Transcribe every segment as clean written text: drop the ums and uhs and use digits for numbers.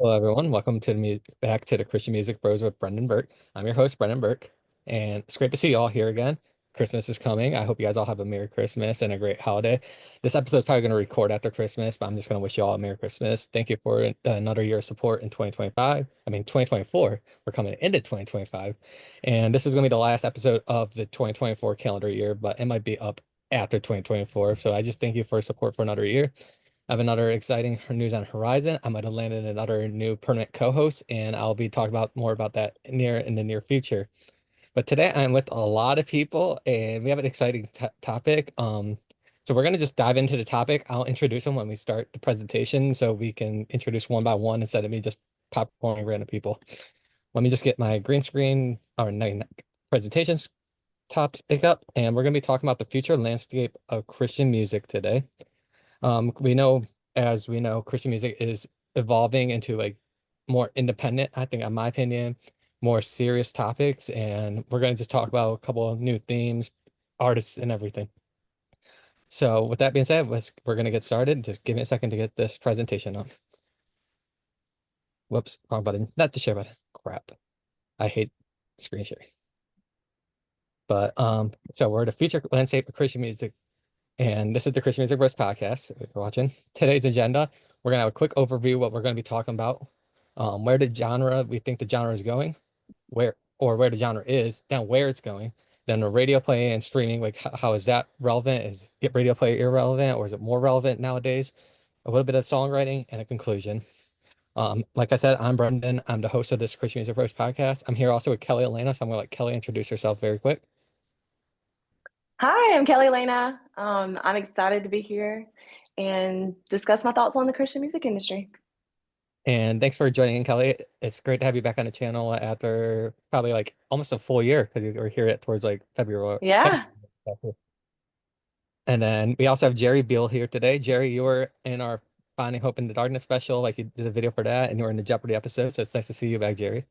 Hello, everyone. Welcome to back to the Christian Music Bros with Brendan Burke. I'm your host, Brendan Burke, and it's great to see you all here again. Christmas is coming. I hope you guys all have a Merry Christmas and a great holiday. This episode is probably going to record after Christmas, but I'm just going to wish you all a Merry Christmas. Thank you for another year of support in 2025. I mean, 2024. We're coming into 2025, and this is going to be the last episode of the 2024 calendar year, but it might be up after 2024. So I just thank you for support for another year. I have another exciting news on horizon. I might have landed another new permanent co-host, and I'll be talking about more about that in the near future. But today I'm with a lot of people, and we have an exciting topic. So we're gonna just dive into the topic. I'll introduce them when we start the presentation, so we can introduce one by one instead of me just popcorning random people. Let me just get my green screen or no, presentations topic up, and we're gonna be talking about the future landscape of Christian music today. We know, as we know, Christian music is evolving into like more independent, I think, in my opinion, more serious topics. And we're going to just talk about a couple of new themes, artists, and everything. So, with that being said, we're going to get started. Just give me a second to get this presentation on. Whoops, wrong button. Not the share button. Crap. I hate screen sharing. But so we're the future landscape of Christian music. And this is the Christian Music Bros podcast. If you're watching today's agenda, we're gonna have a quick overview of what we're gonna be talking about, where the genre we think the genre is going, where the genre is, then where it's going, then the radio play and streaming. Like how is that relevant? Is it radio play irrelevant, or is it more relevant nowadays? A little bit of songwriting and a conclusion. Like I said, I'm Brendan. I'm the host of this Christian Music Bros podcast. I'm here also with Kelly Elena, so I'm gonna let Kelly introduce herself very quick. Hi, I'm Kelly Lena. I'm excited to be here and discuss my thoughts on the Christian music industry. And thanks for joining in, Kelly. It's great to have you back on the channel after probably like almost a full year because you were here at towards like February. Yeah. And then we also have Jerry Beal here today. Jerry, you were in our Finding Hope in the Darkness special, like you did a video for that, and you were in the Jeopardy episode. So it's nice to see you back, Jerry.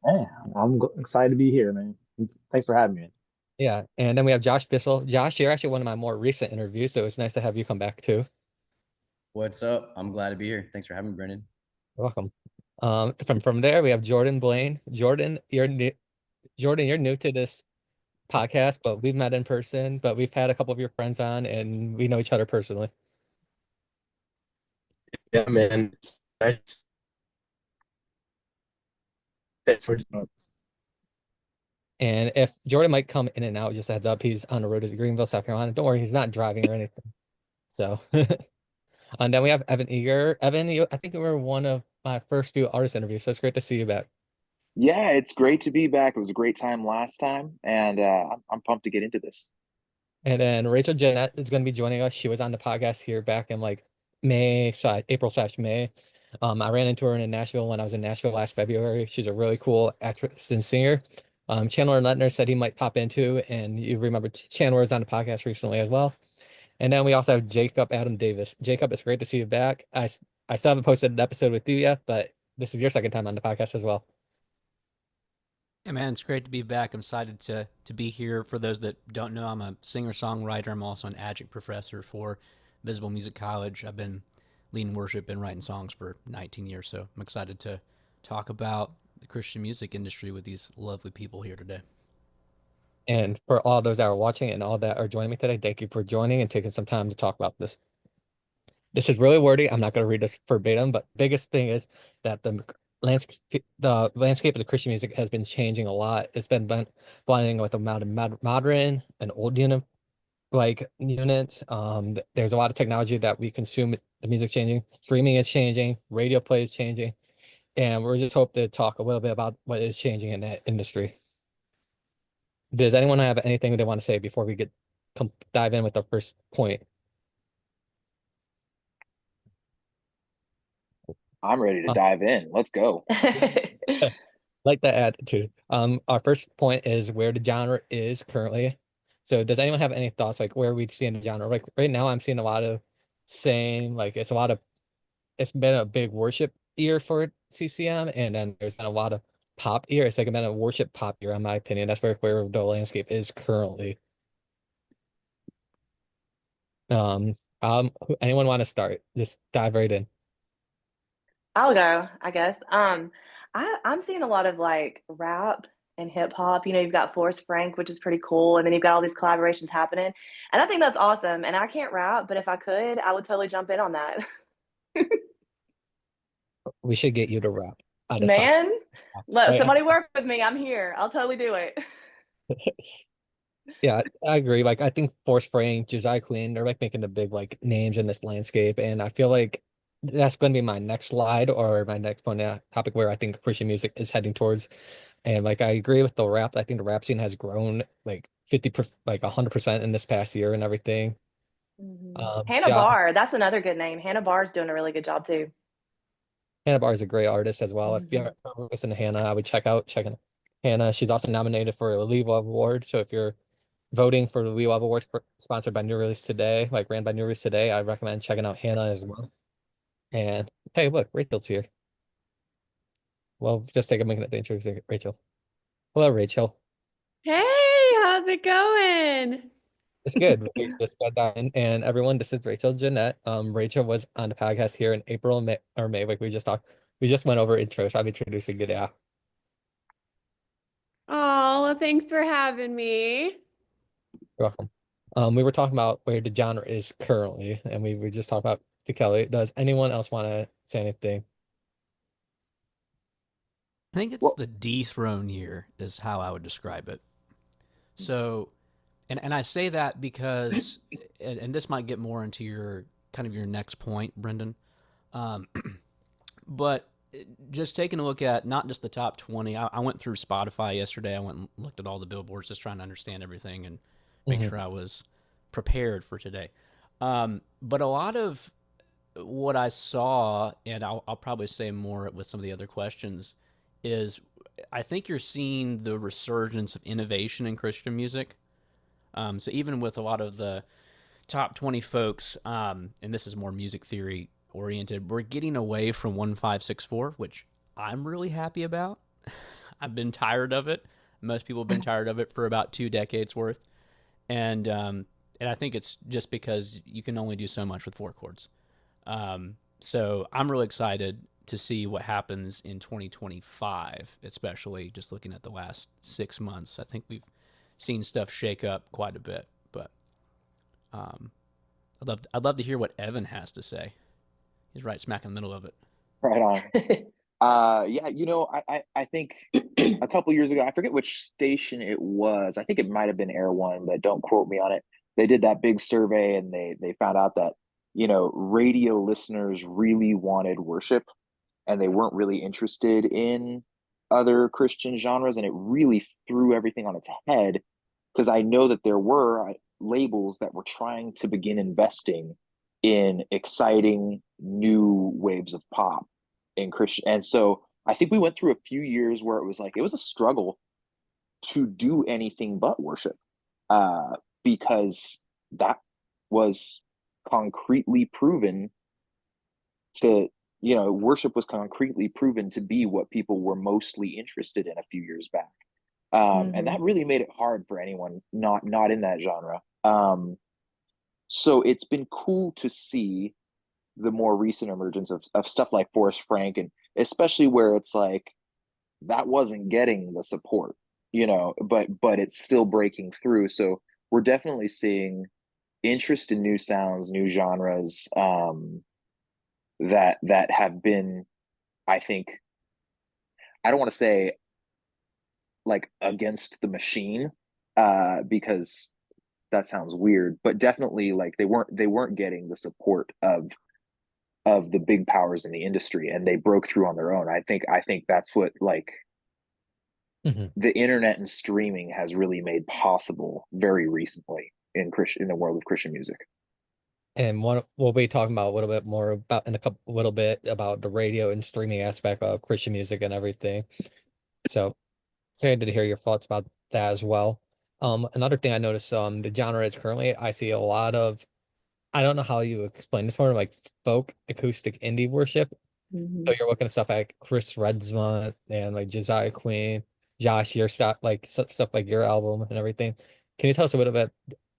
Man, excited to be here, man. Thanks for having me. Yeah. And then we have Josh Bissell. Josh, you're actually one of my more recent interviews, so it's nice to have you come back too. What's up? I'm glad to be here. Thanks for having me, Brendan. You're welcome. From there we have Jordan Blaine. Jordan, you're new to this podcast, but we've met in person, but we've had a couple of your friends on and we know each other personally. Yeah, man. It's nice. Thanks for joining us. And if Jordan might come in and out, just a heads up, he's on the road to Greenville, South Carolina. Don't worry, he's not driving or anything. So, and then we have Evan Eager. Evan, I think you were one of my first few artist interviews, so it's great to see you back. Yeah, it's great to be back. It was a great time last time, and I'm pumped to get into this. And then Rachel Jeanette is going to be joining us. She was on the podcast here back in like May, so April/May. I ran into her in Nashville when I was in Nashville last February. She's a really cool actress and singer. Chandler Lettner said he might pop into, and you remember Chandler was on the podcast recently as well. And then we also have Jacob Adam Davis. Jacob, it's great to see you back. I still haven't posted an episode with you yet, but this is your second time on the podcast as well. Yeah, man, it's great to be back. I'm excited to be here. For those that don't know, I'm a singer-songwriter. I'm also an adjunct professor for Visible Music College. I've been leading worship and writing songs for 19 years, so I'm excited to talk about the Christian music industry with these lovely people here today. And for all those that are watching and all that are joining me today, thank you for joining and taking some time to talk about this. This is really wordy. I'm not going to read this verbatim, but biggest thing is that the landscape of the Christian music has been changing a lot. It's been blending with a amount of modern and old units. There's a lot of technology that we consume. The music changing, streaming is changing, radio play is changing, and we're just hope to talk a little bit about what is changing in that industry. Does anyone have anything they want to say before we dive in with the first point? I'm ready to dive in. Let's go. Like that attitude. Our first point is where the genre is currently. So does anyone have any thoughts like where we'd see in the genre? Like right now I'm seeing a lot of saying like it's been a big worship year for CCM, and then there's been a lot of pop year. It's like been a worship pop year, in my opinion. That's where the landscape is currently. Anyone want to start? Just dive right in. I'll go, I guess. I'm seeing a lot of like rap and hip hop. You know, you've got Forrest Frank, which is pretty cool, and then you've got all these collaborations happening, and I think that's awesome. And I can't rap, but if I could, I would totally jump in on that. We should get you to rap on this podcast. Man, let Right? somebody work with me. I'm here. I'll totally do it. Yeah, I agree. Like, I think Force Frank, Josiah Quinn, they're like making the big like names in this landscape, and I feel like that's going to be my next slide or my next one topic where I think Christian music is heading towards. And like, I agree with the rap. I think the rap scene has grown like 100% in this past year and everything. Hannah Ja Barr, that's another good name. Hannah Barr's doing a really good job too. Hannah Barr is a great artist as well. If you Mhm. ever listen to Hannah, I would checking Hannah. She's also nominated for a Lee Love Award. So if you're voting for the Lee Love Awards sponsored by New Release Today, like ran by New Release Today, I recommend checking out Hannah as well. And hey, look, Rachel's here. Well, just take a minute to introduce Rachel. Hello, Rachel. Hey, how's it going? It's good. We just got done. And everyone, this is Rachel Jeanette. Rachel was on the podcast here in April, May, like we just talked. We just went over intro, so I'm introducing you now. Oh, well, thanks for having me. You're welcome. We were talking about where the genre is currently, and we were just talking about to Kelly. Does anyone else want to say anything? I think it's Well, the dethrone year is how I would describe it. So, and I say that because, and this might get more into your kind of your next point, Brendan. Um, but just taking a look at not just the top 20, I went through Spotify yesterday. I went and looked at all the billboards, just trying to understand everything and make Mhm. sure I was prepared for today. But a lot of what I saw, and I'll probably say more with some of the other questions, is I think you're seeing the resurgence of innovation in Christian music. So even with a lot of the top 20 folks, and this is more music theory oriented, we're getting away from 1564, which I'm really happy about. I've been tired of it. Most people have been tired of it for about 2 decades worth, and I think it's just because you can only do so much with 4 chords. So I'm really excited to see what happens in 2025, especially just looking at the last 6 months. I think we've seen stuff shake up quite a bit, but um, I'd love to hear what Evan has to say. He's right smack in the middle of it. right on. Yeah, I think a couple years ago, I forget which station it was. I think it might have been Air One, but don't quote me on it. They did that big survey and they found out that, radio listeners really wanted worship and they weren't really interested in other Christian genres, and it really threw everything on its head because I know that there were labels that were trying to begin investing in exciting new waves of pop in Christian. And so I think we went through a few years where it was a struggle to do anything but worship, because that was concretely proven to, worship was concretely proven to be what people were mostly interested in a few years back. And that really made it hard for anyone not in that genre. So it's been cool to see the more recent emergence of stuff like Forrest Frank, and especially where it's like that wasn't getting the support, but it's still breaking through. So we're definitely seeing interest in new sounds, new genres, that have been, I think, I don't want to say like against the machine, because that sounds weird, but definitely like they weren't getting the support of the big powers in the industry, and they broke through on their own. I think that's what, like, Mhm. the internet and streaming has really made possible very recently in the world of Christian music. And we'll be talking about a little bit more about in a little bit about the radio and streaming aspect of Christian music and everything. So excited to hear your thoughts about that as well. Another thing I noticed, the genre is currently I see a lot of, I don't know how you explain this, more like folk acoustic indie worship. So you're looking at stuff like Chris Redsma and like Josiah Queen, Josh, your stuff like stuff like your album and everything. Can you tell us a little bit?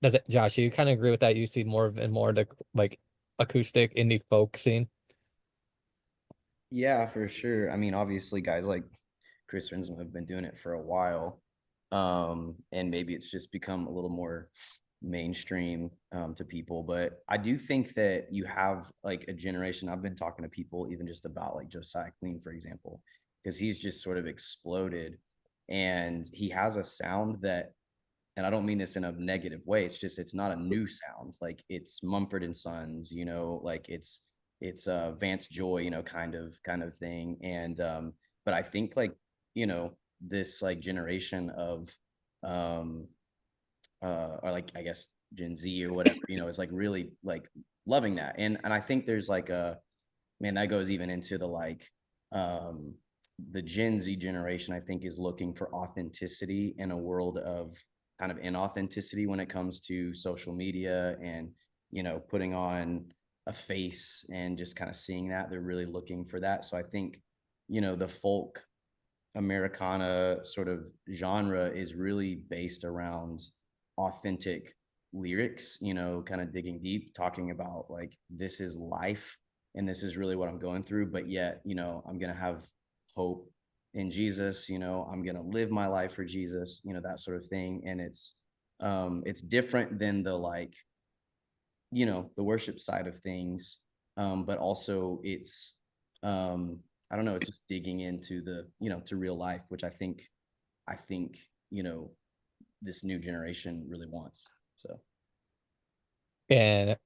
Does it, Josh? You kind of agree with that? You see more and more the like acoustic indie folk scene. Yeah, for sure. I mean, obviously, guys like Chris Renson have been doing it for a while. And maybe it's just become a little more mainstream to people. But I do think that you have like a generation. I've been talking to people even just about like Josiah Clean, for example, because he's just sort of exploded and he has a sound that, and I don't mean this in a negative way. It's just it's not a new sound. Like it's Mumford and Sons, like it's Vance Joy, kind of thing. And but I think like, this like generation of um or like I guess Gen Z or whatever, is like really like loving that. And I think there's like a man that goes even into um the Gen Z generation, I think, is looking for authenticity in a world of kind of inauthenticity when it comes to social media and, putting on a face and just kind of seeing that. They're really looking for that. So I think, the folk Americana sort of genre is really based around authentic lyrics, kind of digging deep, talking about like this is life and this is really what I'm going through, but yet, I'm going to have hope in Jesus, I'm going to live my life for Jesus, that sort of thing. And it's different than the like, the worship side of things. But also it's I don't know, it's just digging into to real life, which I think, this new generation really wants. So And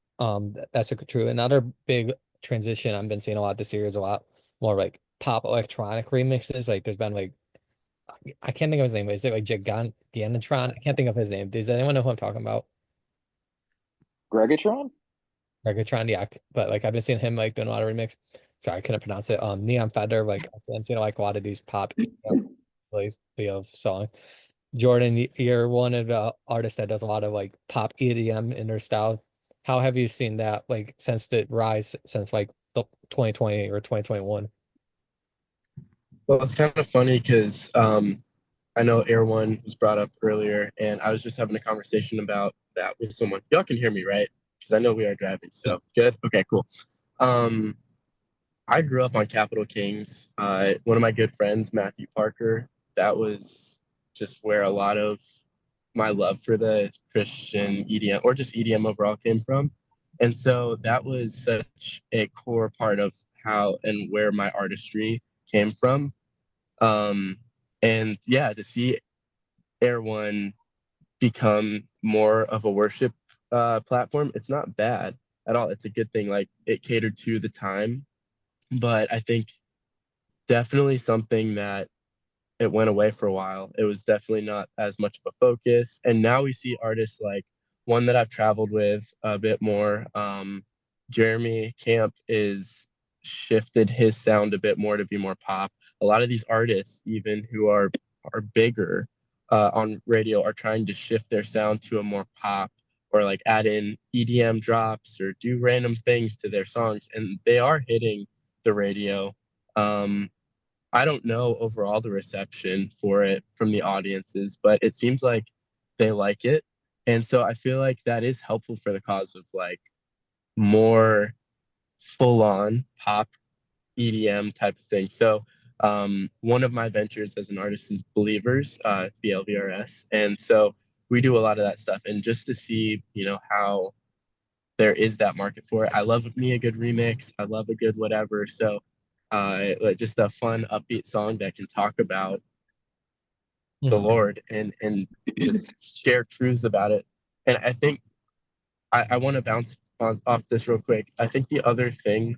that's true. Another big transition I've been seeing a lot this year is a lot more like pop electronic remixes. Like there's been like I can't think of his name. Is it like Ganatron? I can't think of his name. Does anyone know who I'm talking about? Gregatron? Megatron, yeah. But like I've been seeing him like doing a lot of remix. Sorry, I couldn't pronounce it. Neon Feather, like I've been seeing like a lot of these pop plays of songs. Jordan, you're one of the artists that does a lot of like pop EDM in their style. How have you seen that like since the rise since like the 2020 or 2021? Well, it's kind of funny because I know Air One was brought up earlier, and I was just having a conversation about that with someone. Y'all can hear me, right? Because I know we are driving, so good. Okay, cool. Um, I grew up on Capitol Kings. One of my good friends, Matthew Parker, that was just where a lot of my love for the Christian EDM or just EDM overall came from. And so that was such a core part of how and where my artistry came from. Um, and yeah, to see Air One become more of a worship platform, it's not bad at all. It's a good thing. Like it catered to the time, but I think definitely something that it went away for a while. It was definitely not as much of a focus. And now we see artists like one that I've traveled with a bit more. Jeremy Camp is shifted his sound a bit more to be more pop. A lot of these artists, even who are bigger on radio, are trying to shift their sound to a more pop or like add in EDM drops or do random things to their songs, and they are hitting the radio. Um, I don't know overall the reception for it from the audiences, but it seems like they like it. And so I feel like that is helpful for the cause of like more full on pop EDM type of thing. So one of my ventures as an artist is Believers, BLVRS. And so we do a lot of that stuff. And just to see, how there is that market for it. I love me a good remix. I love a good whatever. So like just a fun upbeat song that can talk about the Mhm. Lord and just share truths about it. And I think I want to bounce off this real quick. I think the other thing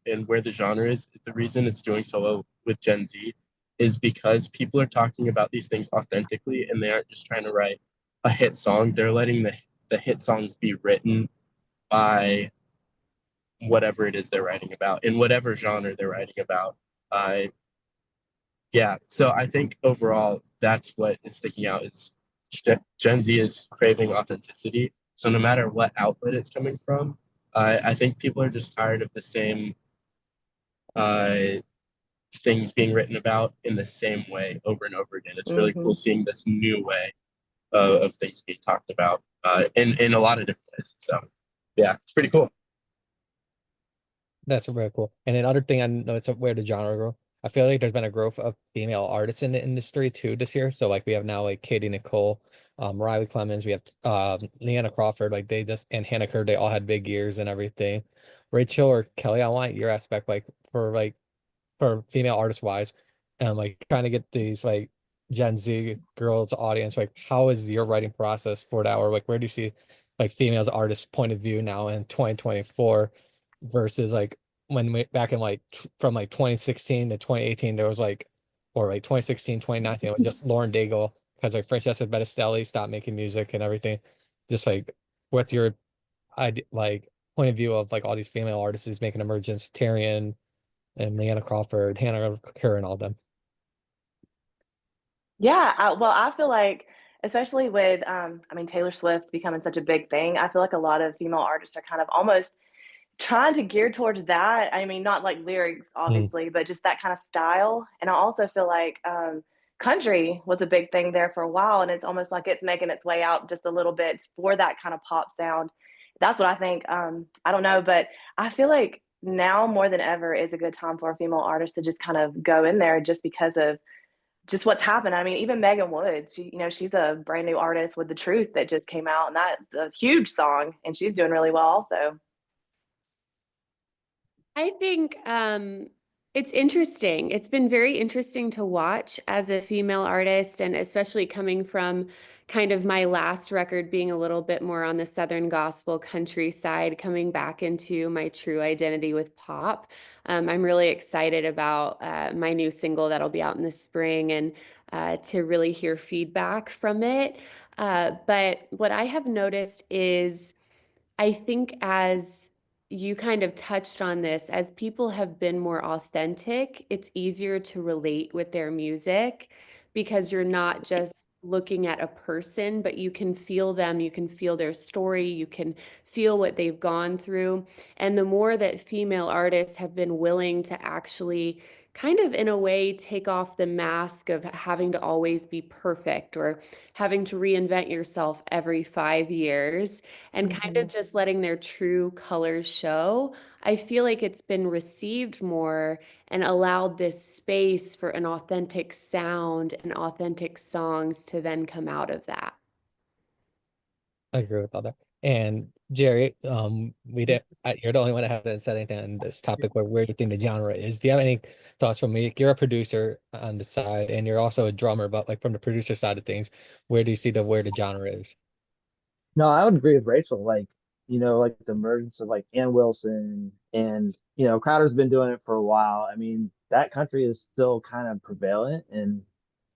and where the genre is, the reason it's doing so well with Gen Z is because people are talking about these things authentically and they aren't just trying to write a hit song. They're letting the hit songs be written by whatever it is they're writing about in whatever genre they're writing about. Uh, yeah, so I think overall that's what is sticking out is Gen Z is craving authenticity. So no matter what outlet it's coming from, I think people are just tired of the same uh, things being written about in the same way over and over again. It's really cool Hmm. seeing this new way of things being talked about in a lot of different ways. So yeah, it's pretty cool. That's very cool. And another thing I know it's where the genre grow. I feel like there's been a growth of female artists in the industry too this year. So like we have now like Katie Nicole, Riley Clemens, we have Leanna Crawford, like they just and Hannah Kerr, they all had big years and everything. Rachel or Kelly, I want your aspect for female artist wise, and like trying to get these like Gen Z girls audience, like how is your writing process for that? Or like where do you see like females artists point of view now in 2024 versus like when we back in like from like 2016 to 2018 there was like or like 2016 2019 it was just Lauren Daigle because like Francesca Bettistelli stopped making music and everything. Just like what's your like point of view of like all these female artists making emergence, Tyrion and Leanna Crawford, Hannah Kerr, and all them. Yeah, well, I feel like, especially with, I mean, Taylor Swift becoming such a big thing, I feel like a lot of female artists are kind of almost trying to gear towards that. I mean, not like lyrics, Mm. obviously, but just that kind of style. And I also feel like country was a big thing there for a while, and it's almost like it's making its way out just a little bit for that kind of pop sound. That's what I think. I don't know, but I feel like now more than ever is a good time for a female artist to just kind of go in there just because of just what's happened. I mean, even Megan Wood, she's a brand new artist with The Truth that just came out, and that's a huge song, and she's doing really well also. I think it's interesting. It's been very interesting to watch as a female artist, and especially coming from kind of my last record being a little bit more on the Southern gospel country side, coming back into my true identity with pop. I'm really excited about my new single that'll be out in the spring and to really hear feedback from it. But what I have noticed is I think as you kind of touched on this, as people have been more authentic, it's easier to relate with their music because you're not just looking at a person, but you can feel them, you can feel their story, you can feel what they've gone through. And the more that female artists have been willing to actually kind of in a way take off the mask of having to always be perfect or having to reinvent yourself every 5 years and kind of just letting their true colors show, I feel like it's been received more and allowed this space for an authentic sound and authentic songs to then come out of that. I agree with all that. And Jerry, we didn't. You're the only one that hasn't said anything on this topic. Where do you think the genre is? Do you have any thoughts from me? You're a producer on the side, and you're also a drummer. But like from the producer side of things, where do you see where the genre is? No, I would agree with Rachel. Like, like the emergence of like Ann Wilson and Crowder's been doing it for a while. I mean, that country is still kind of prevalent, and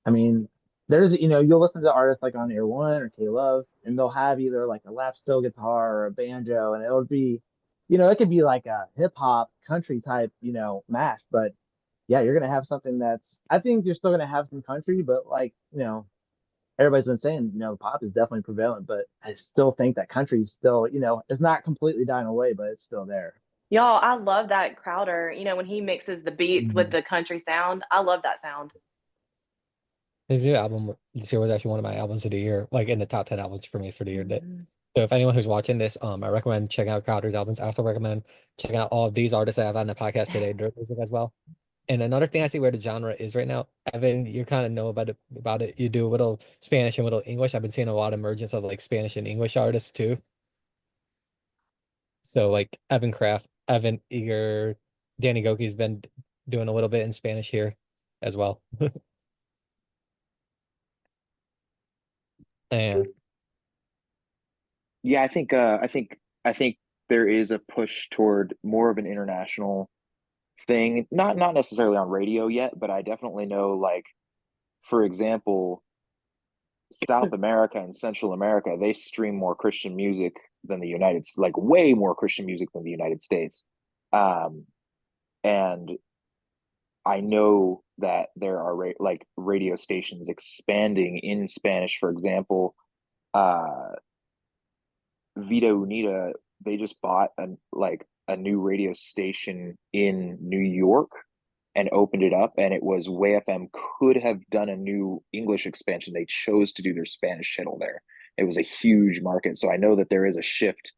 I mean, you'll listen to artists like on Air One or K Love, and they'll have either like a lap steel guitar or a banjo, and it'll be, it could be like a hip hop country type, mash. But yeah, you're gonna have something that's. I think you're still gonna have some country, but like, everybody's been saying, pop is definitely prevalent, but I still think that country is still, it's not completely dying away, but it's still there. Y'all, I love that Crowder, when he mixes the beats with Mhm. the country sound. I love that sound. His new album this year was actually one of my albums of the year, like in the top 10 albums for me for the year. That Mhm. so if anyone who's watching this, I recommend checking out Crowder's albums. I also recommend checking out all of these artists I have on the podcast today, their music as well. And another thing I see where the genre is right now, Evan, you kind of know about it. You do a little Spanish and a little English. I've been seeing a lot of emergence of like Spanish and English artists too. So like Evan Kraft, Evan Eager, Danny Goki's been doing a little bit in Spanish here as well. And Yeah, I think there is a push toward more of an international thing. Not necessarily on radio yet, but I definitely know, like, for example, South America and Central America, they stream more Christian music than the like way more Christian music than the United States. Um, and I know that there are like radio stations expanding in Spanish. For example, uh, Vida Unida, they just bought a new radio station in New York and opened it up, and it was Way FM could have done a new English expansion. They chose to do their Spanish channel there. It was a huge market, so I know that there is a shift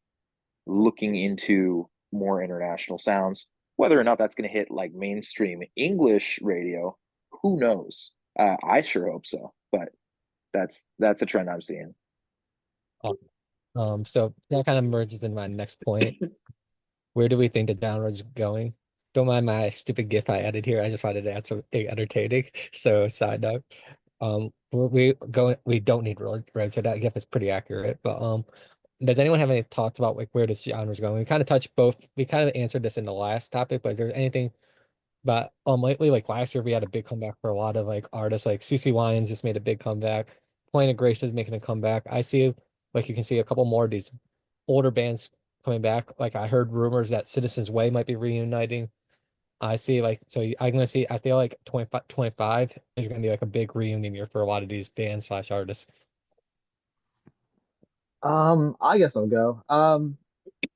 looking into more international sounds. Whether or not that's going to hit like mainstream English radio, who knows? I sure hope so, but that's a trend I'm seeing. Awesome. So that kind of merges in my next point. Where do we think the genre is going? Don't mind my stupid GIF I added here. I just wanted to add something entertaining. So side note, we don't need road, so that GIF is pretty accurate. But does anyone have any thoughts about like where this genre is going? We kind of touched both. We kind of answered this in the last topic, but is there anything? But lately, like last year, we had a big comeback for a lot of like artists. Like CC Wines just made a big comeback. Point of Grace is making a comeback. I see, like you can see a couple more of these older bands coming back. Like I heard rumors that Citizens Way might be reuniting. I see like I'm gonna see. I feel like 25 is gonna be like a big reunion year for a lot of these bands slash artists. I guess I'll go.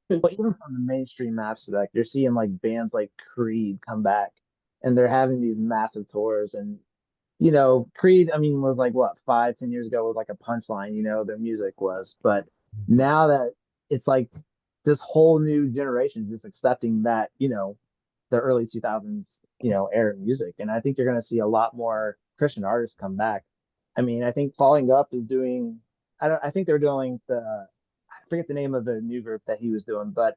But even from the mainstream aspect, you're seeing like bands like Creed come back, and they're having these massive tours. And Creed, I mean, was like what 5, 10 years ago was like a punchline. Their music was, but now that it's like this whole new generation just accepting that the early 2000s era music, and I think you're going to see a lot more Christian artists come back. I mean, I think Falling Up is doing. I think they're doing I forget the name of the new group that he was doing, but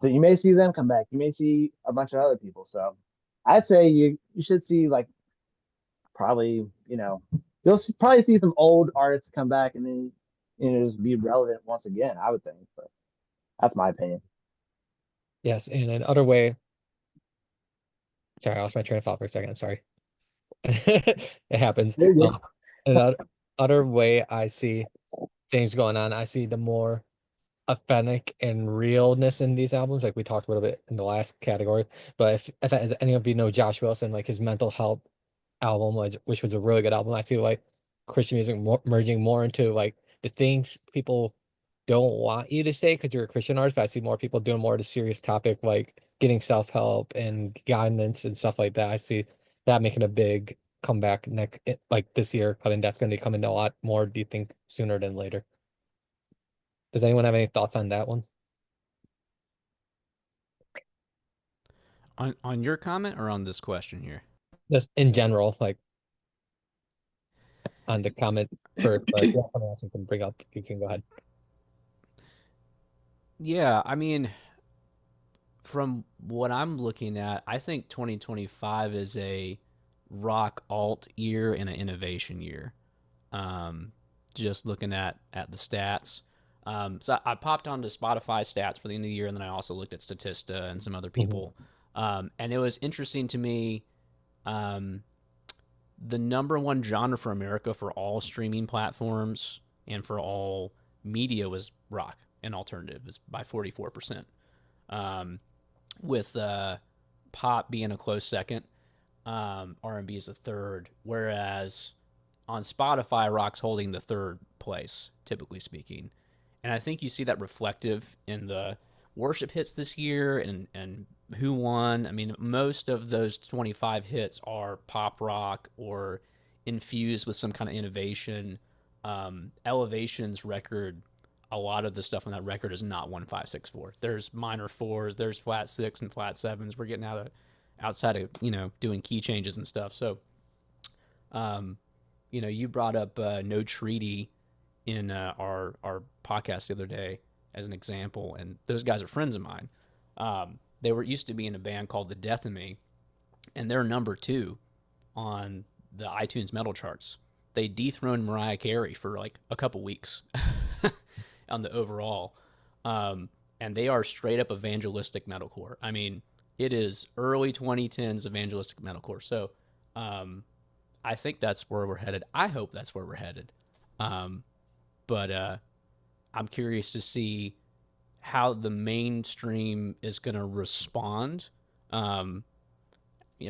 so you may see them come back. You may see a bunch of other people. So I'd say you should see like probably you'll probably see some old artists come back and then just be relevant once again. I would think, but that's my opinion. Yes, and another way. Sorry, I lost my train of thought for a second. I'm sorry. It happens. There you Another other way I see things going on, I see the more authentic and realness in these albums, like we talked a little bit in the last category. But if as any of you know Josh Wilson, like his mental health album, which was a really good album, I feel like Christian music merging more into like the things people don't want you to say because you're a Christian artist, but I see more people doing more of the serious topic like getting self-help and guidance and stuff like that. I see that making a big comeback like this year. I think that's going to be coming a lot more, do you think, sooner than later? Does anyone have any thoughts on that one? On your comment or on this question here? Just in general, like on the comment first, but yeah, someone else you can bring up, you can go ahead. Yeah, I mean, from what I'm looking at, I think 2025 is a rock alt year and an innovation year. Um, just looking at the stats. So I popped onto Spotify stats for the end of the year, and then I also looked at Statista and some other Mhm. people. And it was interesting to me. Um, the number one genre for America for all streaming platforms and for all media was rock and alternative is by 44%. Um, with pop being a close second, R&B is a third, whereas on Spotify, rock's holding the third place, typically speaking. And I think you see that reflective in the worship hits this year and who won. I mean, most of those 25 hits are pop rock or infused with some kind of innovation. Elevation's record, a lot of the stuff on that record is not 1 5 6 4. There's minor fours, there's flat six and flat sevens. We're getting outside of doing key changes and stuff. So, um, you brought up No Treaty in our podcast the other day as an example, and those guys are friends of mine. They were used to be in a band called The Death of Me, and they're number two on the iTunes metal charts. They dethroned Mariah Carey for like a couple weeks on the overall, um, and they are straight up evangelistic metalcore. I mean, it is early 2010s evangelistic metalcore. So, um, I think that's where we're headed. I hope that's where we're headed. Um, but I'm curious to see how the mainstream is going to respond. Um,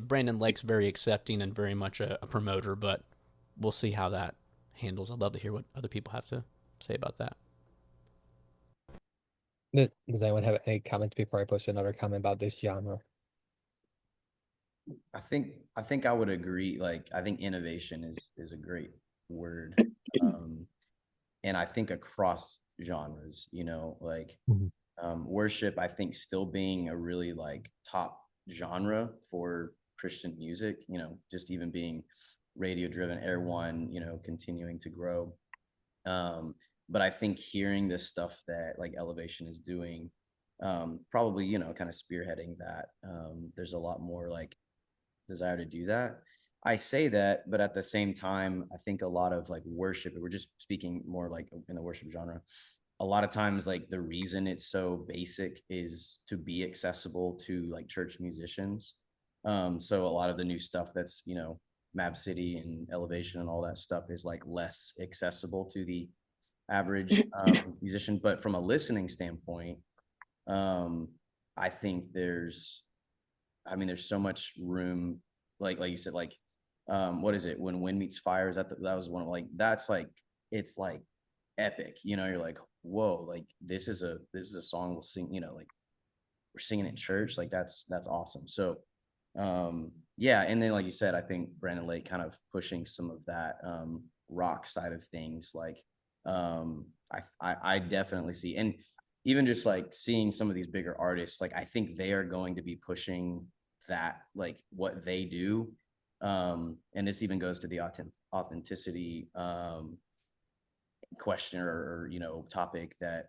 Brandon Lake's very accepting and very much a promoter, but we'll see how that handles. I'd love to hear what other people have to say about that. Does anyone have any comments before I post another comment about this genre? I think I would agree. Like I think innovation is a great word. Um, and I think across genres, like Mhm. Worship, I think, still being a really like top genre for Christian music, you know, just even being radio driven, Air One, you know, continuing to grow. But I think hearing this stuff that like Elevation is doing, probably, you know, kind of spearheading that, there's a lot more like desire to do that. I say that, but at the same time, I think a lot of like worship, we're just speaking more like in the worship genre. A lot of times, like the reason it's so basic is to be accessible to like church musicians. So a lot of the new stuff that's, you know, Map City and Elevation and all that stuff is like less accessible to the average musician. But from a listening standpoint, um, I think there's so much room, like you said, like what is it, when wind meets fire, is that that was one of like, that's like, it's like epic, you know, you're like, whoa, like this is a song we'll sing, you know, like we're singing in church, like that's awesome. So yeah, and then like you said, I think Brandon Lake kind of pushing some of that rock side of things, like I definitely see, and even just like seeing some of these bigger artists, like I think they are going to be pushing that, like what they do. And this even goes to the authenticity question, or you know, topic, that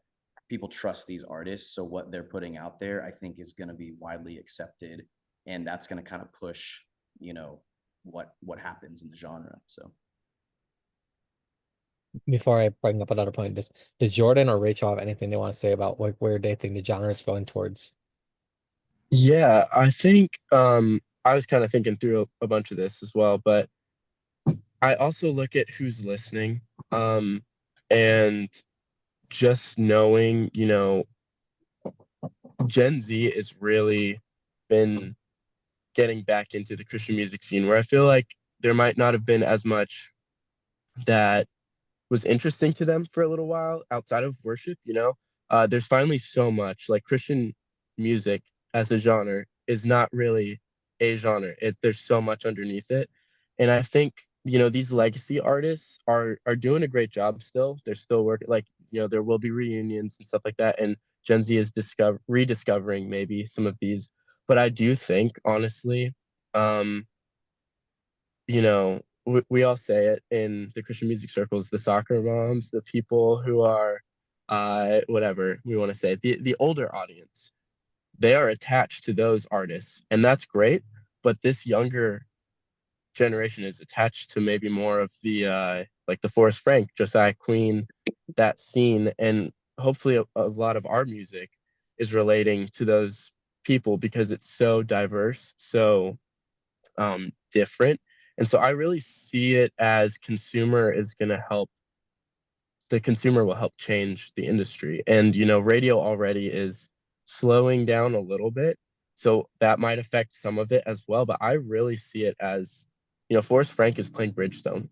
people trust these artists, so what they're putting out there I think is going to be widely accepted, and that's going to kind of push, you know, what happens in the genre. So Before I bring up another point, does Jordan or Rachel have anything they want to say about like where they think the genre is going towards? Yeah, I think I was kind of thinking through a bunch of this as well, but I also look at who's listening, and just knowing, you know, Gen Z is really been getting back into the Christian music scene, where I feel like there might not have been as much that was interesting to them for a little while outside of worship, you know. There's finally so much, like Christian music as a genre is not really a genre. There's so much underneath it. And I think, you know, these legacy artists are doing a great job still. They're still working, like, you know, there will be reunions and stuff like that. And Gen Z is rediscovering maybe some of these. But I do think, honestly, um, you know, we all say it in the Christian music circles, the soccer moms, the people who are, whatever we want to say, the older audience, they are attached to those artists, and that's great. But this younger generation is attached to maybe more of the, like the Forrest Frank, Josiah Queen, that scene, and hopefully a lot of our music is relating to those people because it's so diverse, so different. And so I really see it as consumer is going to help, the consumer will help change the industry. And, you know, radio already is slowing down a little bit. So that might affect some of it as well. But I really see it as, you know, Forrest Frank is playing Bridgestone.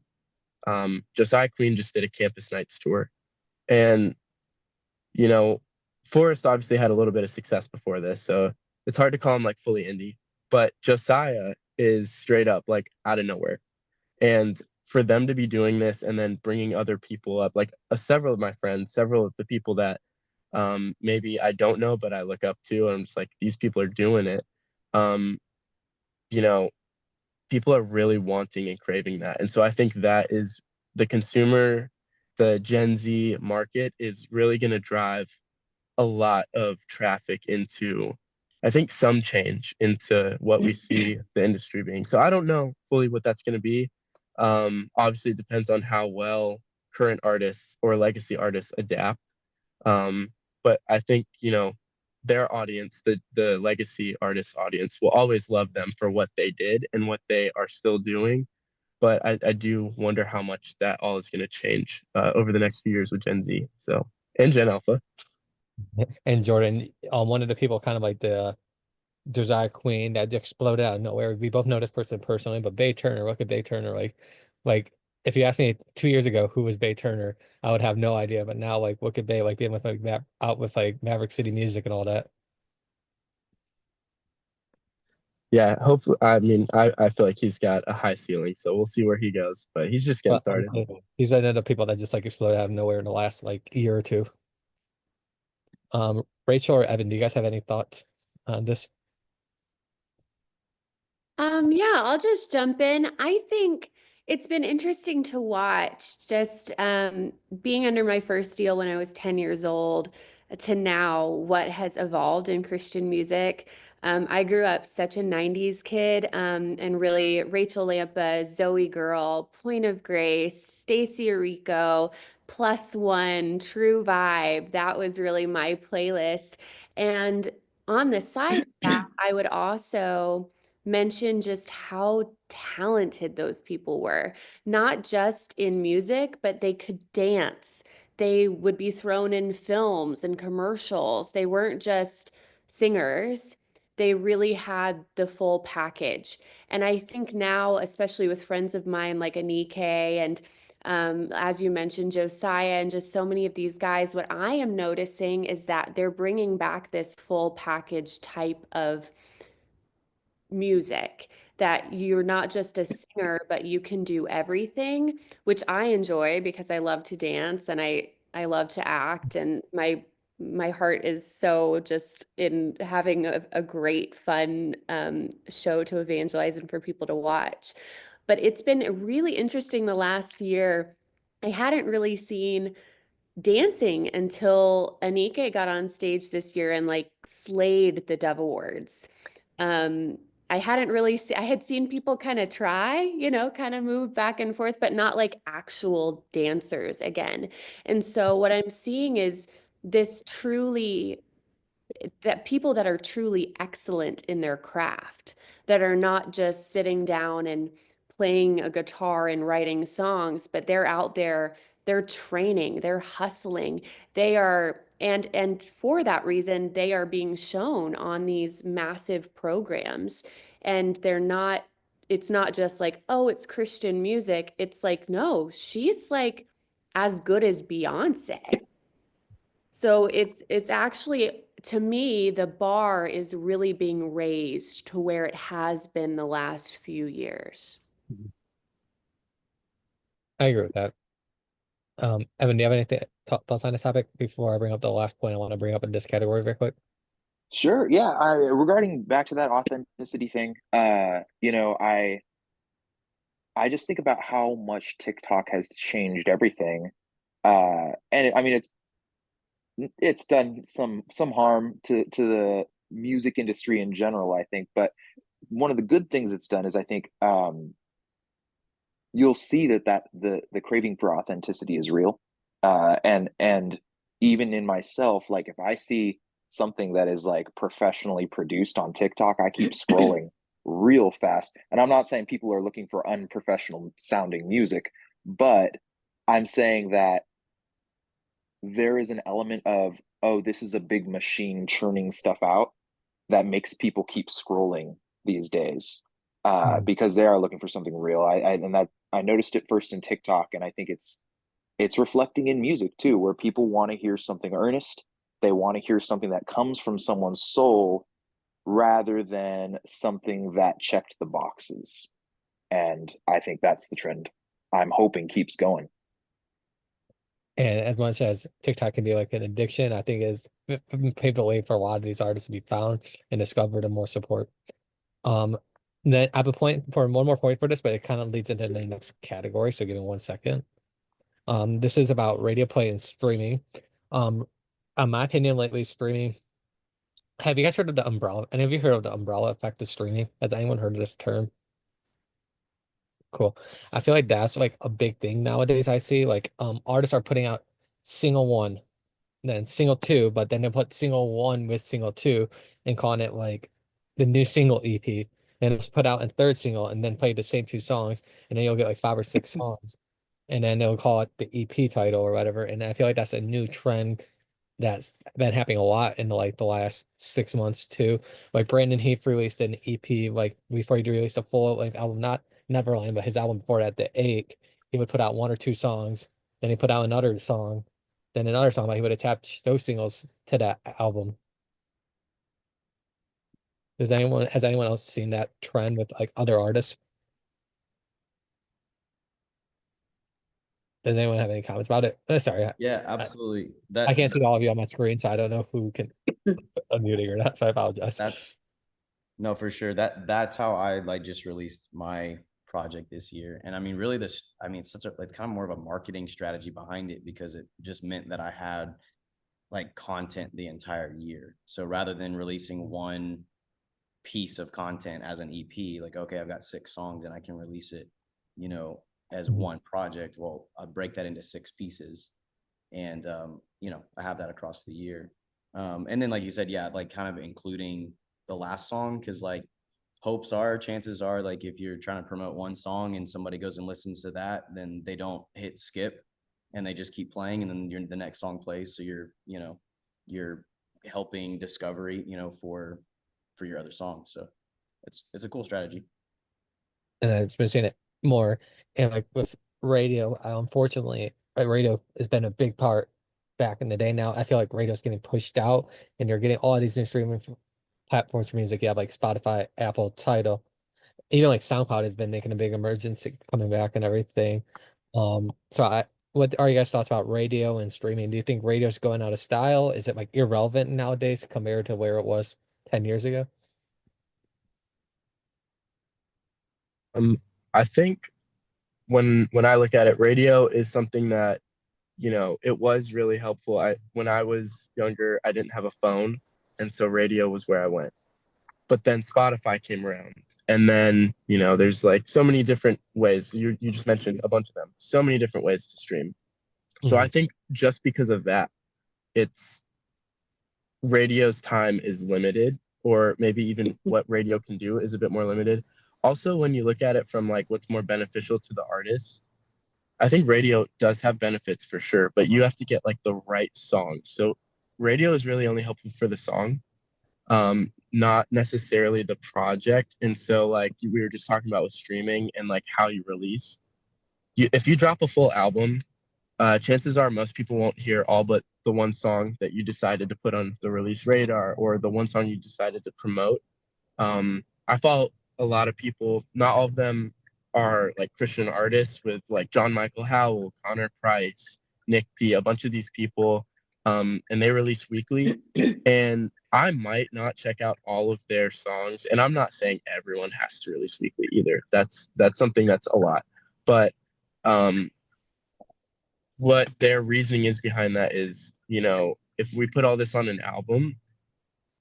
Josiah Queen just did a campus nights tour. And, you know, Forrest obviously had a little bit of success before this. So it's hard to call him like fully indie. But Josiah is straight up like out of nowhere. And for them to be doing this and then bringing other people up, like several of my friends, several of the people that maybe I don't know, but I look up to, and I'm just like, these people are doing it. Um, you know, people are really wanting and craving that. And so I think that is the consumer, the Gen Z market is really going to drive a lot of traffic into, I think, some change into what we see the industry being. So I don't know fully what that's going to be. Obviously, it depends on how well current artists or legacy artists adapt. But I think, you know, their audience, the legacy artist audience, will always love them for what they did and what they are still doing. But I do wonder how much that all is going to change over the next few years with Gen Z. So, and Gen Alpha. And Jordan, one of the people kind of like the Josiah Queen that exploded out of nowhere. We both know this person personally, but Bay Turner, look at Bay Turner. Like if you asked me 2 years ago who was Bay Turner, I would have no idea. But now, like, look at Bay, like being with like out with like Maverick City Music and all that. Yeah, hopefully. I mean, I feel like he's got a high ceiling, so we'll see where he goes. But he's just getting But started. he's one of the people that just like exploded out of nowhere in the last like year or two. Rachel or Evan, do you guys have any thoughts on this? Yeah, I'll just jump in. I think it's been interesting to watch just being under my first deal when I was 10 years old to now what has evolved in Christian music. I grew up such a 90s kid, and really Rachel Lampa, Zoe Girl, Point of Grace, Stacey Orico, Plus One, True Vibe. That was really my playlist. And on the side of that, I would also mention just how talented those people were, not just in music, but they could dance. They would be thrown in films and commercials. They weren't just singers. They really had the full package. And I think now, especially with friends of mine like Anike and as you mentioned, Josiah, and just so many of these guys, what I am noticing is that they're bringing back this full package type of music, that you're not just a singer, but you can do everything, which I enjoy because I love to dance and I love to act, and my heart is so just in having a great fun show to evangelize and for people to watch. But it's been really interesting the last year. I hadn't really seen dancing until Anike got on stage this year and like slayed the Dove Awards. Um, I hadn't really I had seen people kind of try, kind of move back and forth, but not like actual dancers again. And so what I'm seeing is this truly that people that are truly excellent in their craft, that are not just sitting down and playing a guitar and writing songs, but they're out there, they're training, they're hustling, they are, and for that reason, they are being shown on these massive programs. And it's not just like, oh, it's Christian music. It's like, no, she's like as good as Beyonce. So it's actually, to me, the bar is really being raised to where it has been the last few years. I agree with that. Evan, do you have anything thoughts on this topic before I bring up the last point I want to bring up in this category very quick? Sure. Yeah. Regarding back to that authenticity thing, I just think about how much TikTok has changed everything. I mean, it's done some harm to the music industry in general, I think. But one of the good things it's done is I think you'll see that the craving for authenticity is real. And even in myself, like if I see something that is like professionally produced on TikTok, I keep scrolling real fast. And I'm not saying people are looking for unprofessional sounding music, but I'm saying that there is an element of, oh, this is a big machine churning stuff out that makes people keep scrolling these days, because they are looking for something real. And that I noticed it first in TikTok, and I think it's reflecting in music too, where people want to hear something earnest. They want to hear something that comes from someone's soul rather than something that checked the boxes. And I think that's the trend I'm hoping keeps going. And as much as TikTok can be like an addiction, I think is paved the way for a lot of these artists to be found and discovered and more support. Um, then I have a point for one more point for this, but it kind of leads into the next category. So give me 1 second. This is about radio play and streaming. Um, in my opinion, lately streaming. Have you guys heard of the umbrella? Any of you heard of the umbrella effect of streaming? Has anyone heard of this term? Cool. I feel like that's like a big thing nowadays. I see like artists are putting out single one, then single two, but then they put single one with single two and calling it like the new single EP. And it's put out in third single and then play the same two songs, and then you'll get like 5 or 6 songs, and then they'll call it the EP title or whatever. And I feel like that's a new trend that's been happening a lot in the last 6 months too. Like Brandon Heath released an EP like before he released a full length album, not Neverland, but his album before that, The Ache. He would put out 1 or 2 songs, then he put out another song, then another song, but he would attach those singles to that album. Has anyone else seen that trend with like other artists? Does anyone have any comments about it? Sorry, Yeah, I, absolutely. I That can't see that's all of you on my screen, so I don't know who can unmuting or not. So I apologize. that's no, for sure. That's how I like just released my project this year. And I mean, really this, I mean, it's kind of more of a marketing strategy behind it because it just meant that I had like content the entire year. So rather than releasing one piece of content as an EP, like, okay, I've got 6 songs and I can release it, you know, as one project. Well, I break that into 6 pieces and, I have that across the year. And then, like you said, yeah, like kind of including the last song, because like chances are, like if you're trying to promote one song and somebody goes and listens to that, then they don't hit skip and they just keep playing, and then the next song plays. So you're helping discovery, for your other songs. So it's a cool strategy. And I've been seeing it more. And like with radio, unfortunately, radio has been a big part back in the day. Now I feel like radio's getting pushed out, and you're getting all these new streaming platforms for music. You have like Spotify, Apple, Tidal, even like SoundCloud has been making a big emergence coming back and everything. So what are you guys' thoughts about radio and streaming? Do you think radio's going out of style? Is it like irrelevant nowadays compared to where it was 10 years ago? I think when I look at it, radio is something that, it was really helpful. When I was younger, I didn't have a phone, and so radio was where I went. But then Spotify came around, and then, there's like so many different ways. You just mentioned a bunch of them. So many different ways to stream. So I Mhm. think just because of that, it's radio's time is limited, or maybe even what radio can do is a bit more limited. Also, when you look at it from like what's more beneficial to the artist, I think radio does have benefits for sure, but you have to get like the right song. So radio is really only helpful for the song, not necessarily the project. And so like we were just talking about with streaming and like how you release, if you drop a full album, chances are most people won't hear all but the one song that you decided to put on the release radar or the one song you decided to promote. I follow a lot of people. Not all of them are like Christian artists with like John Michael Howell, Connor Price, Nick P, a bunch of these people, and they release weekly. And I might not check out all of their songs, and I'm not saying everyone has to release weekly either. That's something that's a lot, but um, what their reasoning is behind that is, if we put all this on an album,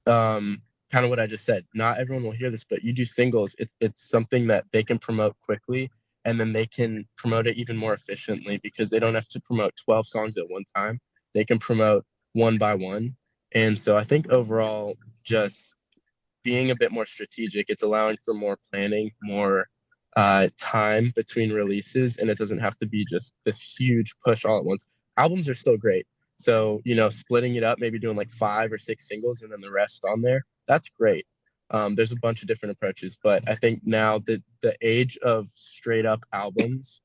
kind of what I just said. Not everyone will hear this, but you do singles. It's something that they can promote quickly, and then they can promote it even more efficiently because they don't have to promote 12 songs at one time. They can promote one by one. And so I think overall, just being a bit more strategic, it's allowing for more planning, more time between releases, and it doesn't have to be just this huge push all at once. Albums are still great. So, splitting it up, maybe doing like 5 or 6 singles and then the rest on there, that's great. There's a bunch of different approaches, but I think now that the age of straight up albums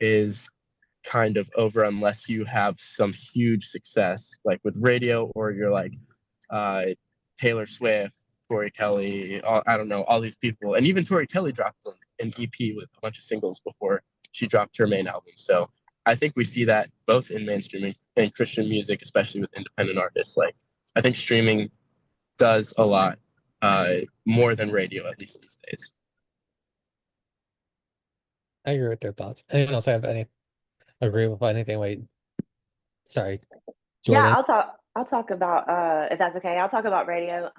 is kind of over unless you have some huge success, like with radio, or you're like uh, Taylor Swift, Tori Kelly, I don't know, all these people. And even Tori Kelly dropped an EP with a bunch of singles before she dropped her main album. So I think we see that both in mainstream and Christian music, especially with independent artists. Like, I think streaming does a lot more than radio, at least these days. I agree with their thoughts. Anyone else have any agree with anything? Wait, sorry, Yeah, Jordan. I'll talk about if that's okay. I'll talk about radio.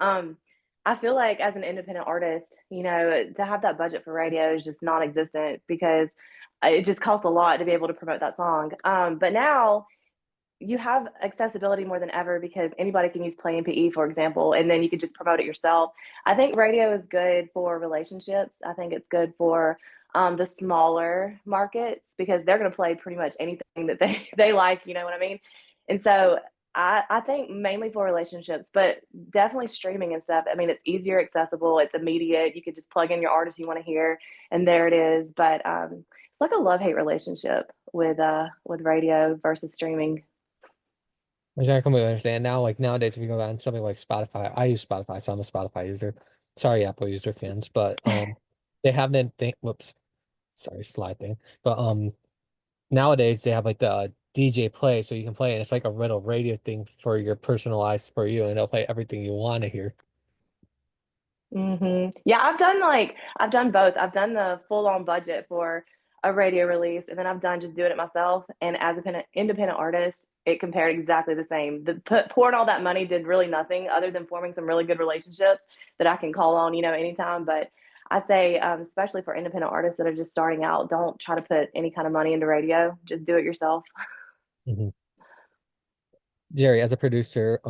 I feel like as an independent artist, to have that budget for radio is just non-existent because it just costs a lot to be able to promote that song. But now you have accessibility more than ever because anybody can use Play MPE, for example, and then you could just promote it yourself. I think radio is good for relationships. I think it's good for the smaller markets because they're going to play pretty much anything that they like. You know what I mean? And so I think mainly for relationships, but definitely streaming and stuff. I mean, it's easier, accessible, it's immediate. You could just plug in your artist you want to hear, and there it is. But it's like a love hate relationship with radio versus streaming. Which I completely understand now. Like nowadays, if you go on something like Spotify, I use Spotify, so I'm a Spotify user. Sorry, Apple user fans, but they have that thing. Whoops, sorry, slide thing. But nowadays they have like the DJ play, so you can play it. It's like a rental radio thing for your personalized for you, and it'll play everything you want to hear. Yeah, I've done both. I've done the full on budget for a radio release, and then I've done just doing it myself. And as an independent artist, it compared exactly the same. Pouring all that money did really nothing other than forming some really good relationships that I can call on, anytime. But I say, especially for independent artists that are just starting out, don't try to put any kind of money into radio. Just do it yourself. Mhm. Jerry, as a producer,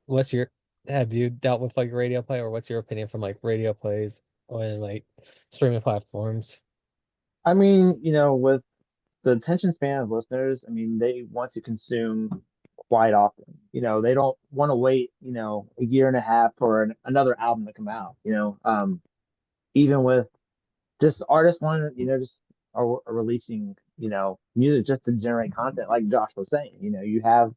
what's your have you dealt with like radio play, or what's your opinion from like radio plays on like streaming platforms? I mean, with the attention span of listeners, I mean, they want to consume quite often. They don't want to wait, a year and a half for another album to come out. Even with just artists wanting, just are releasing, music just to generate content, like Josh was saying. You have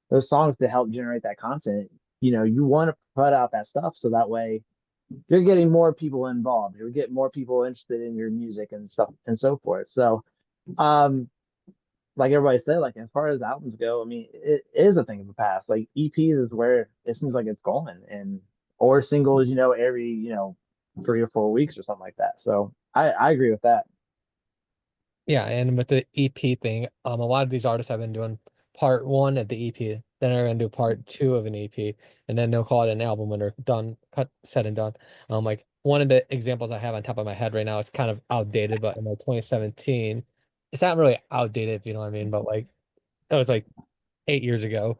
those songs to help generate that content. You want to put out that stuff so that way you're getting more people involved. You're getting more people interested in your music and stuff and so forth. So, um, like everybody said, like as far as albums go, I mean, it is a thing of the past. Like EPs is where it seems like it's going, and or singles, every 3 or 4 weeks or something like that. So I agree with that. Yeah, and with the EP thing, a lot of these artists have been doing part one of the EP, then they're gonna do part two of an EP, and then they'll call it an album when they're done, cut, said and done. Like one of the examples I have on top of my head right now, it's kind of outdated, but in like 2017, it's not really outdated if you know what I mean, but like that was like 8 years ago.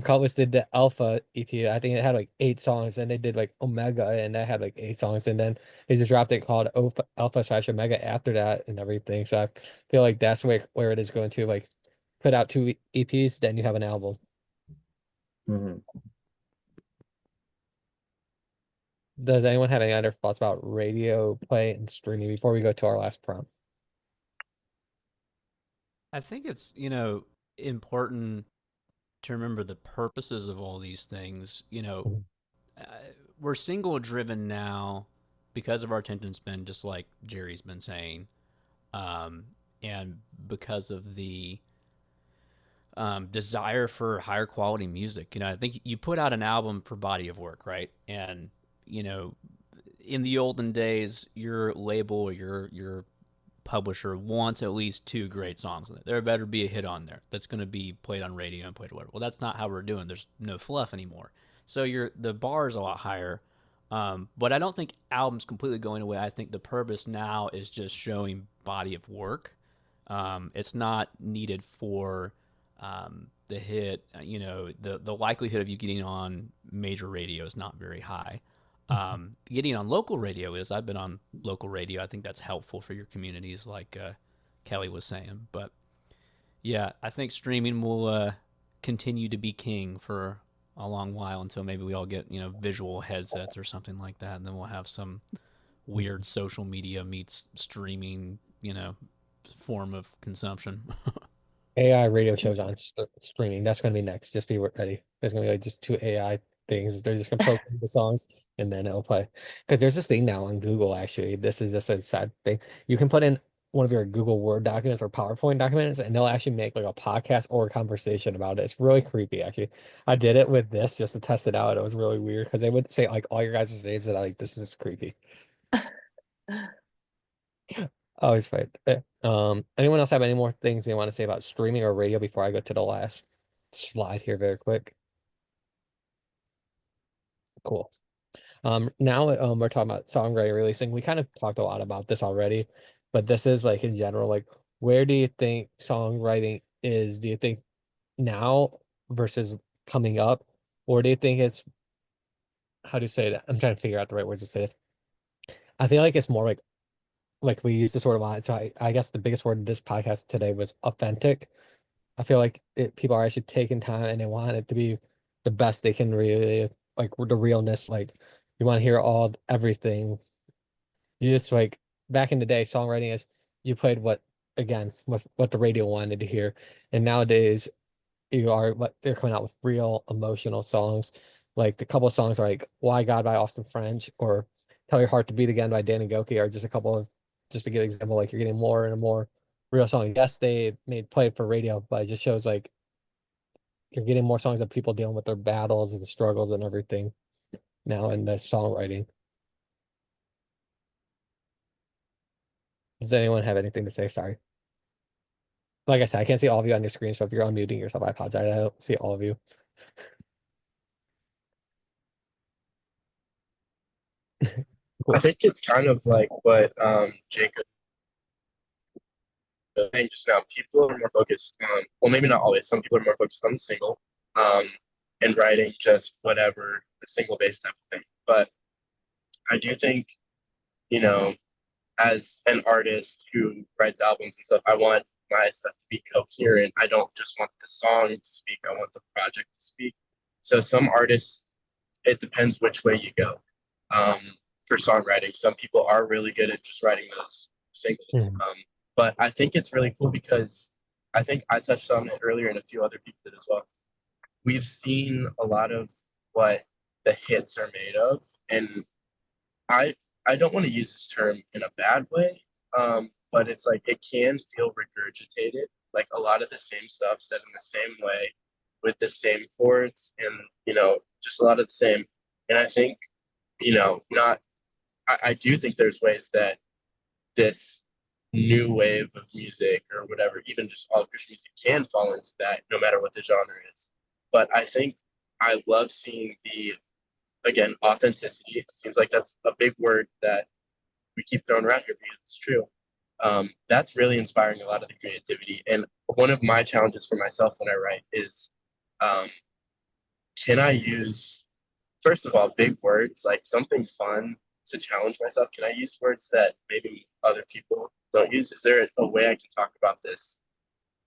Cutlass did the Alpha EP. I think it had like 8 songs, and they did like Omega, and that had like 8 songs, and then they just dropped it called Alpha / Omega after that and everything. So I feel like that's where it is going to like put out two EPs, then you have an album. Hmm. Does anyone have any other thoughts about radio play and streaming before we go to our last prompt? I think it's, important to remember the purposes of all these things. Mhm. Uh, we're single driven now because of our attention span, just like Jerry's been saying, um, and because of the desire for higher quality music. I think you put out an album for body of work, right? And you know, in the olden days, your label, your publisher wants at least two great songs in it. There better be a hit on there that's going to be played on radio and played whatever. Well, that's not how we're doing. There's no fluff anymore. So the bar is a lot higher. But I don't think albums completely going away. I think the purpose now is just showing body of work. It's not needed for the hit. The likelihood of you getting on major radio is not very high. Getting on local radio is. I've been on local radio. I think that's helpful for your communities, like Kelly was saying. But yeah, I think streaming will continue to be king for a long while until maybe we all get visual headsets or something like that, and then we'll have some weird social media meets streaming form of consumption. AI radio shows on streaming. That's going to be next. Just be ready. There's going to be like just two AI things. They're just going to program the songs and then it'll play. Because there's this thing now on Google, actually. This is just a sad thing. You can put in one of your Google Word documents or PowerPoint documents, and they'll actually make like a podcast or a conversation about it. It's really creepy, actually. I did it with this just to test it out. It was really weird because they would say like all your guys' names, and I like, this is creepy. Oh, it's fine. Anyone else have any more things they want to say about streaming or radio before I go to the last slide here very quick? Cool. Now we're talking about songwriting releasing. We kind of talked a lot about this already, but this is like in general, like where do you think songwriting is? Do you think now versus coming up, or do you think it's how do you say that? I'm trying to figure out the right words to say this. I feel like it's more like we use this word a lot. So I guess the biggest word in this podcast today was authentic. I feel like people are actually taking time and they want it to be the best they can really like with the realness. Like you want to hear everything. You just like back in the day, songwriting is you played what the radio wanted to hear, and nowadays you are what they're coming out with real emotional songs. Like the couple of songs are like "Why God" by Austin French or "Tell Your Heart to Beat Again" by Danny Goki are just a couple of just to give an example. Like you're getting more and more real song. Yes, they made play it for radio, but it just shows like you're getting more songs of people dealing with their battles and struggles and everything now in the songwriting. Does anyone have anything to say? Sorry. Like I said, I can't see all of you on your screen, so if you're unmuting yourself, I apologize. I don't see all of you. I think it's kind of like what Jacob was saying just now. People are more focused on, well, maybe not always. Some people are more focused on the single, um, and writing just whatever the single based type of thing. But I do think, you know, as an artist who writes albums and stuff, I want my stuff to be coherent. I don't just want the song to speak. I want the project to speak. So some artists, it depends which way you go. Um, for songwriting, some people are really good at just writing those singles. Mhm. But I think it's really cool because I think I touched on it earlier and a few other people did as well. We've seen a lot of what the hits are made of, and I I don't want to use this term in a bad way, but it's like it can feel regurgitated, like a lot of the same stuff said in the same way, with the same chords, and just a lot of the same. And I think not. I do think there's ways that this new wave of music or whatever, even just all of Christian music, can fall into that, no matter what the genre is. But I think I love seeing the again authenticity. It seems like that's a big word that we keep throwing around here because it's true. That's really inspiring a lot of the creativity. And one of my challenges for myself when I write is, um, can I use, first of all, big words, like something fun to challenge myself? Can I use words that maybe other people don't use? Is there a way I can talk about this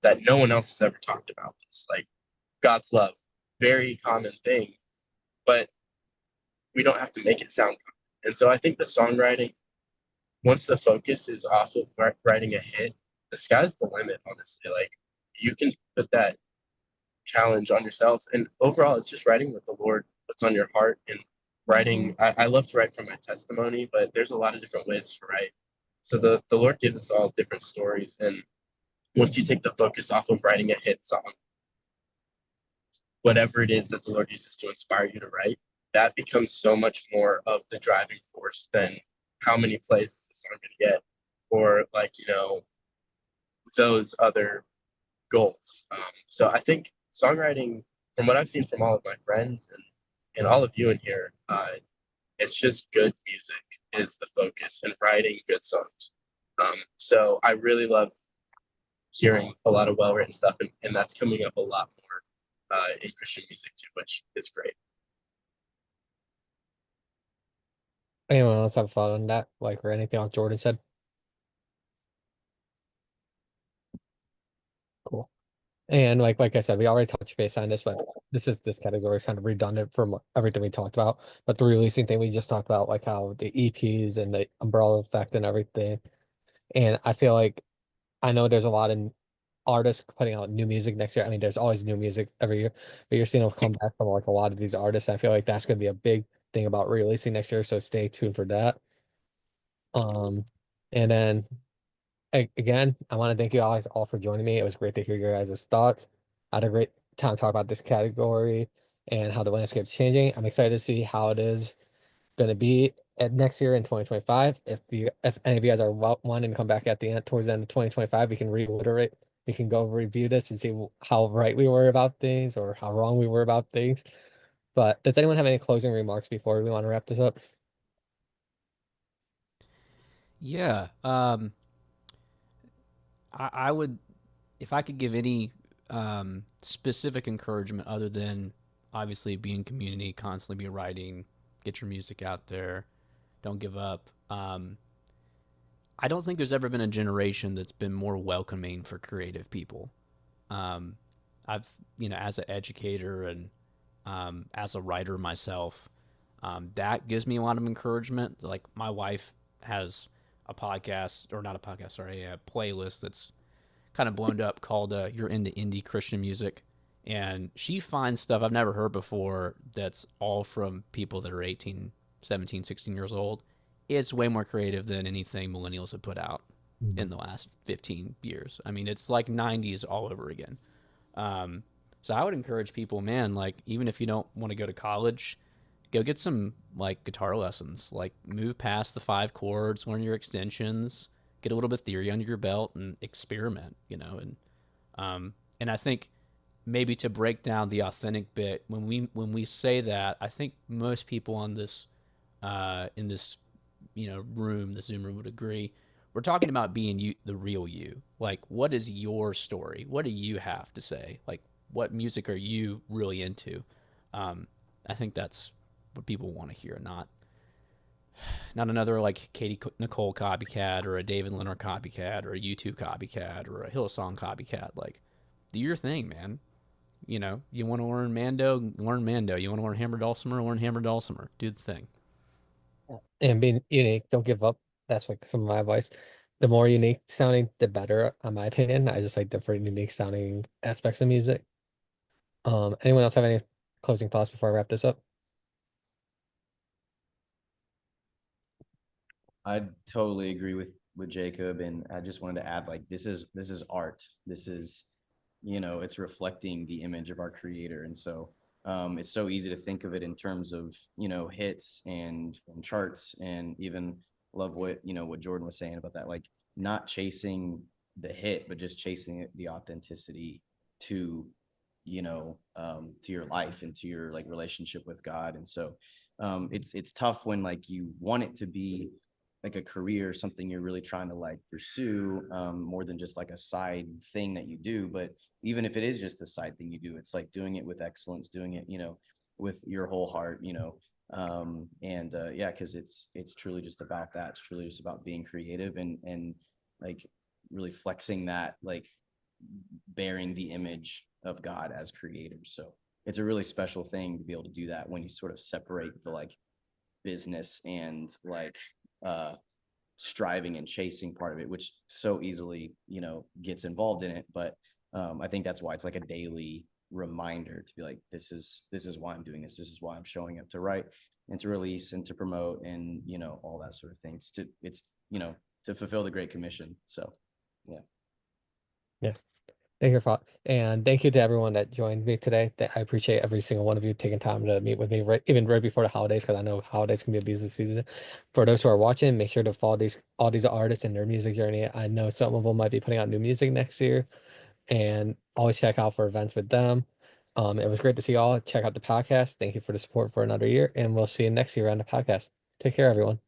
that no one else has ever talked about? This, like God's love, very common thing, but we don't have to make it sound common. And so I think the songwriting, once the focus is off of writing a hit, the sky's the limit, honestly. Like you can put that challenge on yourself. And overall, it's just writing what the Lord puts on your heart and writing. I love to write from my testimony, but there's a lot of different ways to write. So the Lord gives us all different stories. And once you take the focus off of writing a hit song, whatever it is that the Lord uses to inspire you to write, that becomes so much more of the driving force than how many plays is the song going to get, or like, those other goals. So I think songwriting, from what I've seen from all of my friends and all of you in here, it's just good music is the focus and writing good songs. So I really love hearing a lot of well-written stuff, and that's coming up a lot more in Christian music too, which is great. Anyone else have a thought on that, like, or anything else Jordan said? Cool. And like I said, we already touched base on this, but this category is kind of redundant from everything we talked about. But the releasing thing we just talked about, like how the EPs and the umbrella effect and everything. And I feel like I know there's a lot of artists putting out new music next year. I mean, there's always new music every year, but you're seeing a comeback from like a lot of these artists. I feel like that's going to be a big thing about releasing next year. So stay tuned for that. And then again, I want to thank you guys all for joining me. It was great to hear your guys' thoughts. I had a great time talking about this category and how the landscape's changing. I'm excited to see how it is going to be at next year in 2025. If any of you guys are wanting to come back at the end towards the end of 2025, we can reiterate. We can go review this and see how right we were about things or how wrong we were about things. But does anyone have any closing remarks before we want to wrap this up? Yeah. I would, if I could give any specific encouragement other than obviously be in community, constantly be writing, get your music out there, don't give up. I don't think there's ever been a generation that's been more welcoming for creative people. Um, I've, as an educator and as a writer myself, that gives me a lot of encouragement. Like my wife has a podcast, or not a podcast, sorry, a playlist that's kind of blown up called You're Into Indie Christian Music. And she finds stuff I've never heard before that's all from people that are 18, 17, 16 years old. It's way more creative than anything millennials have put out. in the last 15 years. I mean, it's like 90s all over again. Um, so I would encourage people, man, like even if you don't want to go to college, go get some like guitar lessons. Like move past the five chords, learn your extensions, get a little bit of theory under your belt, and experiment. And I think maybe to break down the authentic bit when we say that, I think most people on this in this room, the Zoom room would agree. We're talking about being you, the real you. Like, what is your story? What do you have to say? Like, what music are you really into? Um, I think that's what people want to hear, not another like Katie Nicole copycat or a David Leonard copycat or a YouTube copycat or a Hillsong copycat. Like, do your thing, man. You want to learn Mando, learn Mando. You want to learn Hammer Dulcimer, learn Hammer Dulcimer. Do the thing. And being unique, don't give up. That's like some of my advice. The more unique sounding, the better, in my opinion. I just like different unique sounding aspects of music. Anyone else have any closing thoughts before I wrap this up? I totally agree with Jacob, and I just wanted to add, like, this is art. This is, it's reflecting the image of our creator, and so it's so easy to think of it in terms of hits and charts, and even love what Jordan was saying about that, like not chasing the hit, but just chasing the authenticity to to your life and to your like relationship with God, and so it's tough when like you want it to be like a career, something you're really trying to like pursue, more than just like a side thing that you do. But even if it is just a side thing you do, it's like doing it with excellence, doing it, with your whole heart, and yeah, because it's truly just about that. It's truly just about being creative and like really flexing that, like bearing the image of God as creators. So it's a really special thing to be able to do that when you sort of separate the like business and like uh striving and chasing part of it, which so easily gets involved in it. But I think that's why it's like a daily reminder to be like, this is why I'm doing this. This is why I'm showing up to write and to release and to promote and all that sort of thing. It's to fulfill the Great Commission. So yeah. Yeah. Thank you, Fought. And thank you to everyone that joined me today. I appreciate every single one of you taking time to meet with me even right before the holidays, because I know holidays can be a busy season. For those who are watching, make sure to follow all these artists and their music journey. I know some of them might be putting out new music next year, and always check out for events with them. It was great to see you all. Check out the podcast. Thank you for the support for another year, and we'll see you next year on the podcast. Take care, everyone.